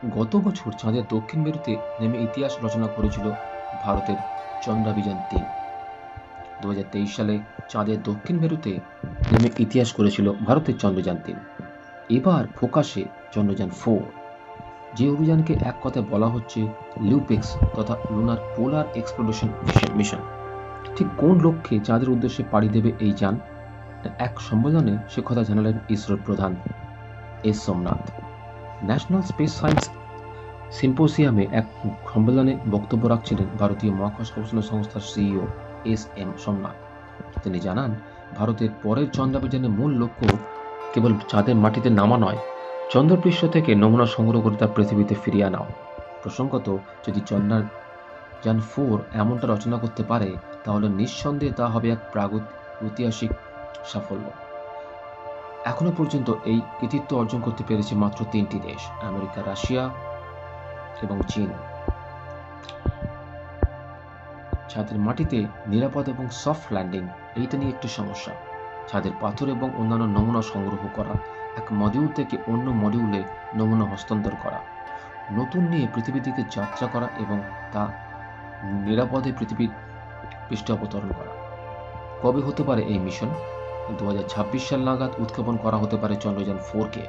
গত বছর চাঁদের দক্ষিণ মেরুতে নেমে ইতিহাস রচনা করেছিল ভারতের চন্দ্রাভিযান-3। 2023 সালে চাঁদের দক্ষিণ মেরুতে নেমে ইতিহাস করেছিল ভারতের চন্দ্রযান-3। এবার ফোকাসে চন্দ্রযান-4, যে অভিযানকে এক কথায় বলা হচ্ছে লিউপেক্স তথা লুনার পোলার এক্সপ্লোরেশন মিশন। ঠিক কোন লক্ষ্যে চাঁদের উদ্দেশ্যে পাড়ি দেবে এই যান? এক সম্মেলনে সে কথা জানালেন ইসরোর প্রধান S Somnath. National space science সিম্পোসিয়ামে এক সম্মেলনে বক্তব্য রাখছিলেন ভারতীয় মহাকাশ গবেষণা সংস্থার সিইও এস এম সোমনাথ। তিনি জানান, ভারতের পরের চন্দ্রাভিযানের মূল লক্ষ্য কেবল চাঁদের মাটিতে নামা নয়, চন্দ্রপৃষ্ঠ থেকে নমুনা সংগ্রহ করে তা পৃথিবীতে ফিরিয়ে আনাও। প্রসঙ্গত, যদি চন্দ্রযান-4 এমনটা রচনা করতে পারে, তাহলে নিঃসন্দেহে তা হবে এক প্রাগৈতিহাসিক সাফল্য। এখনো পর্যন্ত এই কৃতিত্ব অর্জন করতে পেরেছে মাত্র 3টি দেশ, আমেরিকা, রাশিয়া এবং চীন। চাঁদের মাটিতে নিরাপদ এবং সফট ল্যান্ডিং, এইটা নিয়ে একটি সমস্যা। চাঁদের পাথর এবং অন্যান্য নমুনা সংগ্রহ করা, এক মডিউল থেকে অন্য মডিউলে নমুনা হস্তান্তর করা, নতুন নিয়ে পৃথিবী থেকে যাত্রা করা এবং তা নিরাপদে পৃথিবীর পৃষ্ঠে অবতরণ করা। কবে হতে পারে এই মিশন? 2026 সাল নাগাদ উৎক্ষেপণ করা হতে পারে চন্দ্রযান-4কে।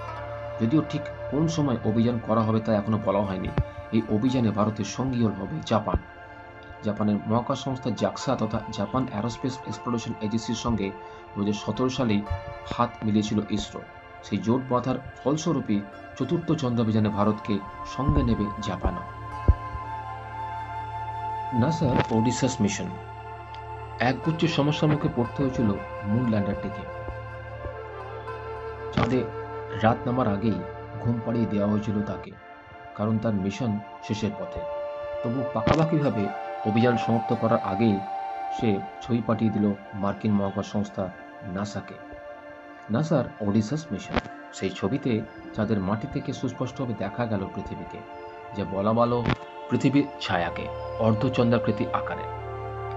যদিও ঠিক কোন সময় অভিযান করা হবে তা এখনো বলা হয়নি। এই অভিযানে ভারতের সঙ্গী হবে জাপান। জাপানের মহাকাশ সংস্থা জাক্সা তথা জাপান অ্যারোস্পেস এক্সপ্লোরেশন এজেন্সির সঙ্গে 2017 সালেই হাত মিলিয়েছিল ইসরো। সেই জোট বাঁধার ফলস্বরূপই চতুর্থ চন্দ্রাভিযানে ভারতকে সঙ্গে নেবে জাপানও। নাসার ওডিসাস মিশন, একগুচ্ছ সমস্যার মুখে পড়তে হয়েছিল মুন ল্যান্ডারটিকে। চাঁদে রাত নামার আগেই ঘুম পাড়িয়ে দেওয়া হয়েছিল তাকে, কারণ তার মিশন শেষের পথে। তবু পাকাপাকিভাবে অভিযান সমাপ্ত করার আগেই সে ছবি পাঠিয়ে দিল মার্কিন মহাকাশ সংস্থা নাসাকে। নাসার ওডিসাস মিশন, সেই ছবিতে চাঁদের মাটি থেকে সুস্পষ্টভাবে দেখা গেল পৃথিবীকে, যা বলা ভালো পৃথিবীর ছায়াকে, অর্ধচন্দ্রাকৃতি আকারে।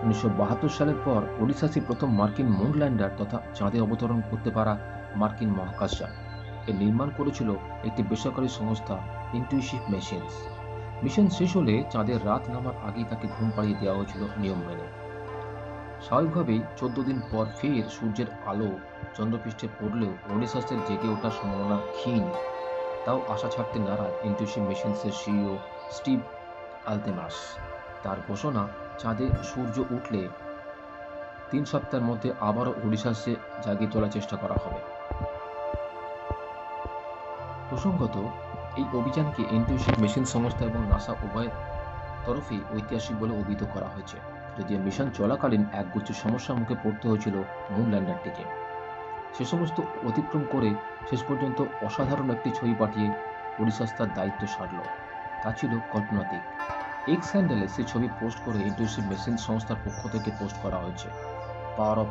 1972 সালের পর ওডিসাসই প্রথম মার্কিন মুন ল্যান্ডার তথা চাঁদে অবতরণ করতে পারা মার্কিন মহাকাশযান। এর নির্মাণ করেছিল একটি বেসরকারি সংস্থা ইনটিউটিভ মেশিনস। মিশন শেষ হলে চাঁদের রাত নামার আগেই তাকে ঘুম পাড়িয়ে দেওয়া হয়েছিল নিয়ম মেনে। স্বাভাবিকভাবেই 14 দিন পর ফের সূর্যের আলো চন্দ্রপৃষ্ঠে পড়লেও ওডিসাসের জেগে ওঠার সম্ভাবনা ক্ষীণ। তাও আশা ছাড়তে নারাজ ইনটিউটিভ মেশিনসের সিইও স্টিভ আলতেমাস। তার ঘোষণা, চাঁদে সূর্য উঠলে 3 সপ্তাহের মধ্যে আবারও ওডিসাসে জাগিয়ে তোলার চেষ্টা করা হবে। প্রসঙ্গত, এই অভিযানকে ইনটিউটিভ মেশিন সংস্থা এবং নাসা উভয় তরফেই ঐতিহাসিক বলে অভিহিত করা হয়েছে। যদিও মিশন চলাকালীন একগুচ্ছ সমস্যার মুখে পড়তে হয়েছিল মুন ল্যান্ডারটিকে। সে সমস্ত অতিক্রম করে শেষ পর্যন্ত অসাধারণ একটি ছবি পাঠিয়ে ওডিসাস তার দায়িত্ব সারল। তা ছিল কল্পনাতীত। এক্স হ্যান্ডেলে সেই ছবি পোস্ট করে ইনটিউটিভ মেশিন সংস্থার পক্ষ থেকে পোস্ট করা হয়েছে। পাওয়ার অফ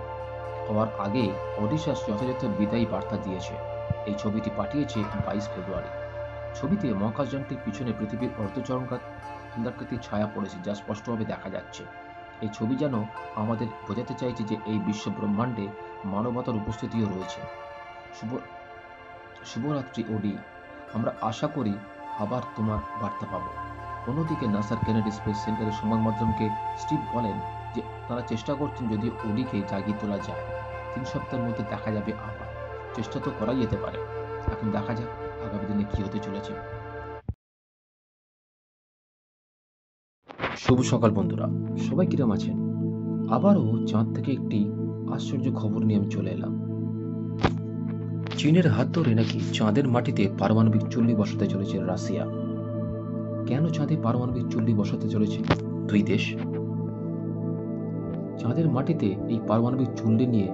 হওয়ার আগে ওডিসাস যথাযথ বিদায়ী বার্তা দিয়েছে। এই ছবিটি পাঠিয়েছে 22 ফেব্রুয়ারি। ছবিতে মহাকাশযানটির পিছনে পৃথিবীর অর্ধচন্দ্রাকৃতির ছায়া পড়েছে, যা স্পষ্টভাবে দেখা যাচ্ছে। এই ছবি যেন আমাদের বোঝাতে চাইছে যে এই বিশ্ব ব্রহ্মাণ্ডে মানবতার উপস্থিতিও রয়েছে। শুভরাত্রি ওডি, আমরা আশা করি আবার তোমার বার্তা পাবো। অন্যদিকে নাসার কেনেডি স্পেস সেন্টারের সংবাদ মাধ্যমকে স্টিভ বলেন যে তারা চেষ্টা করছেন যদি ওডিকে জাগিয়ে তোলা যায়। 3 সপ্তাহের মধ্যে দেখা যাবে আবার। চেষ্টা তো করাই যেতে পারে। এখন দেখা যাক আগামী দিনে কি হতে চলেছে। শুভ সকাল বন্ধুরা, সবাই কিরম আছেন? আবারও চাঁদ থেকে একটি আশ্চর্য খবর নিয়ে আমি চলে এলাম। চীনের হাত ধরে নাকি চাঁদের মাটিতে পারমাণবিক চুল্লি বসাতে চলেছে রাশিয়া। কেন চাঁদে পারমাণবিক চুল্লি বসাতে চলেছে দুই দেশ? চাঁদের মাটিতে এই পারমাণবিক চুল্লি নিয়ে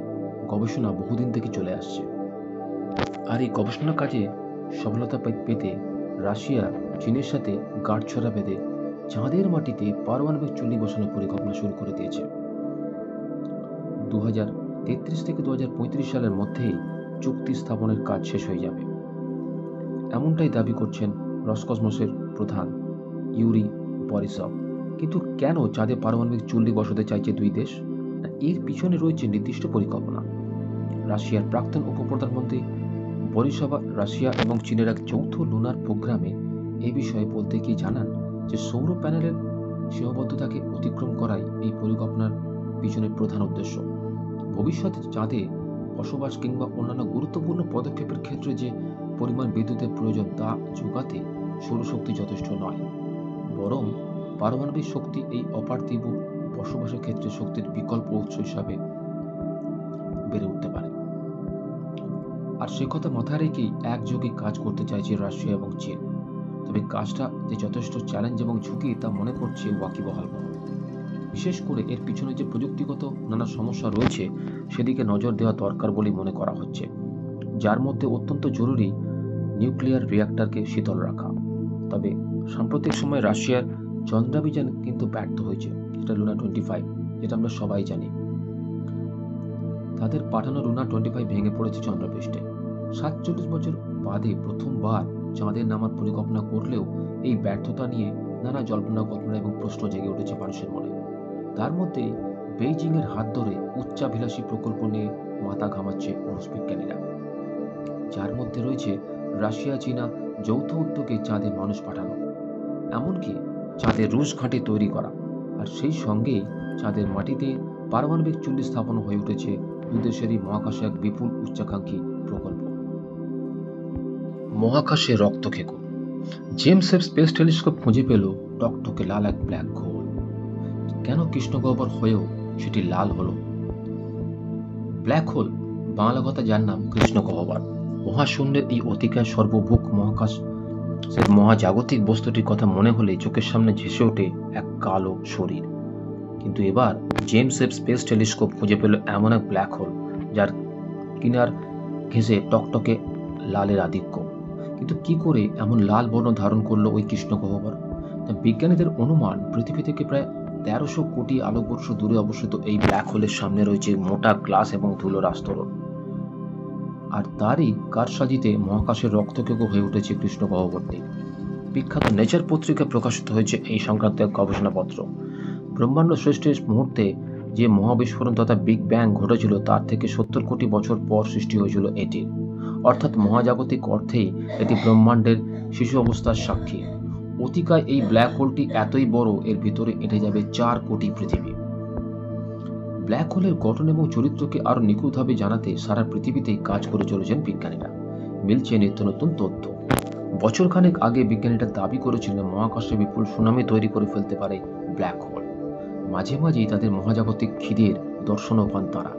গবেষণা বহুদিন থেকে চলে আসছে। আর এই গবেষণা কাজে সফলতা পেতে রাশিয়া চীনের সাথে গাঁটছড়া বেঁধে চাঁদের মাটিতে পারমাণবিক চুল্লি বসানোর পরিকল্পনা শুরু করে দিয়েছে। 2033 থেকে 2035 সালের মধ্যেই চুক্তি স্থাপনের কাজ শেষ হয়ে যাবে, এমনটাই দাবি করছেন রসকসমসের প্রধান ইউরি বরিসভ। কিন্তু কেন চাঁদে পারমাণবিক চুল্লি বসাতে চাইছে দুই দেশ? এর পিছনে রয়েছে নির্দিষ্ট পরিকল্পনা। রাশিয়ার প্রাক্তন উপপ্রধানমন্ত্রী বরিসভ রাশিয়া এবং চীনের এক যৌথ লুনার প্রোগ্রামে এ বিষয়ে বলতে গিয়ে জানান যে সৌর প্যানেলের সীমাবদ্ধতাকে অতিক্রম করাই এই পরিকল্পনার পিছনের প্রধান উদ্দেশ্য। ভবিষ্যতে চাঁদে বসবাস কিংবা অন্যান্য গুরুত্বপূর্ণ পদক্ষেপের ক্ষেত্রে যে পরিমাণ বিদ্যুতের প্রয়োজন তা যোগাতে সৌরশক্তি যথেষ্ট নয়, বরং পারমাণবিক শক্তি এই অপার্থিব বসবাসের ক্ষেত্রে শক্তির বিকল্প উৎস হিসাবে বেড়ে উঠতে পারে। আর সে কথা মাথায় রেখেই একযোগে কাজ করতে চাইছে রাশিয়া এবং চীন। তবে কাজটা যে যথেষ্ট চ্যালেঞ্জ এবং ঝুঁকি তা মনে করছে ওয়াকিবহাল মহল। বিশেষ করে এর পিছনে যে প্রযুক্তিগত নানা সমস্যা রয়েছে সেদিকে নজর দেওয়া দরকার বলে মনে করা হচ্ছে, যার মধ্যে অত্যন্ত জরুরি নিউক্লিয়ার রিঅ্যাক্টরকে শীতল রাখা। তবে সাম্প্রতিক সময়ে রাশিয়ার চন্দ্রাভিযান কিন্তু ব্যর্থ হয়েছে, যেটা লুনা 25, যেটা আমরা সবাই জানি। তাদের পাঠানো লুনা 25 ভেঙে পড়েছে চন্দ্রপৃষ্ঠে। 47 বছর বাদে প্রথমবার চাঁদে নামার পরিকল্পনা করলেও এই ব্যর্থতা নিয়ে নানা জল্পনা কল্পনা এবং প্রশ্ন জেগে উঠেছে মানুষের মনে। তার মধ্যে বেইজিং এর হাত ধরে উচ্চাভিলাষী প্রকল্প নিয়ে মাথা ঘামাচ্ছে রুশ বিজ্ঞানীরা, যার মধ্যে রয়েছে রাশিয়া চীনা যৌথ উদ্যোগে চাঁদে মানুষ পাঠানো, এমনকি চাঁদে রুশ ঘাঁটি তৈরি করা। আর সেই সঙ্গে চাঁদের মাটিতে পারমাণবিক চুল্লি স্থাপন হয়ে উঠেছে দুদেশেরই মহাকাশে এক বিপুল উচ্চাকাঙ্ক্ষী প্রকল্প। মহাকাশে রক্তক্ষেকো। জেমস ওয়েব স্পেস টেলিস্কোপ খুঁজে পেল টকটকে লাল এক ব্ল্যাক হোল। কেন কৃষ্ণগহ্বর হয়েও সেটি লাল হলো? ব্ল্যাক হোল, বাংলা কথা যার নাম কৃষ্ণগহ্বর, মহাশূন্যের এই অতিকায় সর্বভুক মহাকাশের মহাজাগতিক বস্তুটির কথা মনে হলে চোখের সামনে ভেসে ওঠে এক কালো শরীর। কিন্তু এবার জেমস ওয়েব স্পেস টেলিস্কোপ খুঁজে পেল এমন এক ব্ল্যাক হোল যার কিনার ঘেঁষে টকটকে লালের আধিক্য। কিন্তু কি করে এমন লাল বর্ণ ধারণ করলো ওই কৃষ্ণগহ্বর? বিজ্ঞানীদের অনুমান, পৃথিবী থেকে প্রায় 1300 কোটি আলোকবর্ষ দূরে অবস্থিত এই ব্ল্যাক হোলের সামনে রয়েছে মোটা গ্লাস এবং ধুলোর আস্তরণ। আর তারই কারসাজিতে মহাকাশের রক্তক্ষেকো হয়ে উঠেছে কৃষ্ণগহ্বরটি। বিখ্যাত নেচার পত্রিকায় প্রকাশিত হয়েছে এই সংক্রান্ত এক গবেষণাপত্র। ব্রহ্মাণ্ড সৃষ্টির মুহূর্তে যে মহাবিস্ফোরণ তথা বিগ ব্যাং ঘটেছিল তার থেকে 70 কোটি বছর পর সৃষ্টি হয়েছিল এটির। অর্থাৎ মহাজাগতিক অর্থেই এটি ব্রহ্মাণ্ডের শিশু অবস্থার সাক্ষী। অতিকায় এই ব্ল্যাক হোলটি এতই বড়, এর ভিতরে এঁটে যাবে 4 কোটি পৃথিবী। ব্ল্যাক হোলের গঠন এবং চরিত্রকে আরো নিখুঁতভাবে জানাতে সারা পৃথিবীতেই কাজ করে চলেছেন বিজ্ঞানীরা। মিলছে নিত্য নতুন তথ্য। বছরখানেক আগে বিজ্ঞানীরা দাবি করেছিলেন মহাকাশে বিপুল সুনামি তৈরি করে ফেলতে পারে ব্ল্যাক হোল। মাঝে মাঝেই তাদের মহাজাগতিক খিদের দর্শনও পান তারা।